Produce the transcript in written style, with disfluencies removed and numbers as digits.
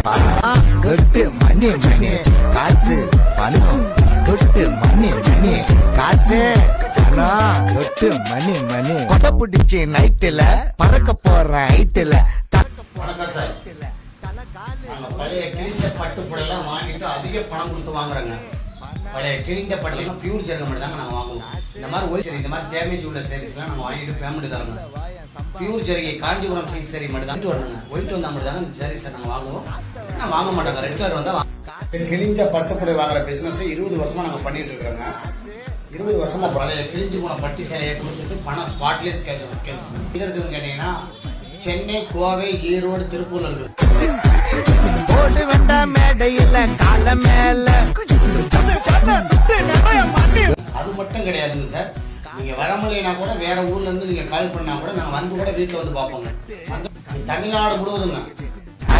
கொட்டு மணி மணி காசு பணம் கொட்டு மணி மணி காசு பணம் கொட்டு மணி மணி கொடை பிடிச்சி நைட்டுல பறக்க போற ஹைட்டுல வணக்கம் சார். நாங்க பழைய கிழிஞ்ச பட்டு புடையெல்லாம் வாங்கிட்டு அதிக பணம் கொடுத்து வாங்குறாங்க. பழைய கிழிஞ்ச பட்டுலாம் பியூர் ஜெர்க மட்டும் தாங்க நாங்க வாங்குவோம். இந்த மாதிரி ஒய் சரி, இந்த மாதிரி டேமேஜ் உள்ள சாரீஸ்லாம் நாங்க வாங்கிட்டு பேமெண்ட் தரோங்க. பியூர் ஜெர்கி காஞ்சிபுரம் சில்க் சாரி மட்டும் தான் வரணுங்க. ஒயிட் வந்தா மட்டும் தாங்க இந்த சாரீஸை நாங்க வாங்குவோம். நான் வாங்க மாட்டாங்க. ரெட் கலர் வந்தா கிழிஞ்ச பட்டு புடை வாங்குற பிசினஸ் 20 வருஷமா நாங்க பண்ணிட்டு இருக்கிறோங்க. 20 வருஷமா பழைய கிழிஞ்சு போன பட்டு சேலையை கொடுத்துட்டு பணம் ஸ்பாட்லெஸ் கேஸ் இருக்குதுன்னு கேட்டீங்கன்னா சென்னை, கோவை, ஈரோடு, திருப்பூர்ல இருக்குது. அது மட்டும் கிடையாதுங்க சார். நீங்க வர முடியலனா கூட வேற ஊர்ல இருந்து நீங்க கால் பண்ணா கூட நாங்க வந்து கூட வீட்டுல வந்து பார்ப்போங்க. தமிழ்நாடு முழுவதுங்க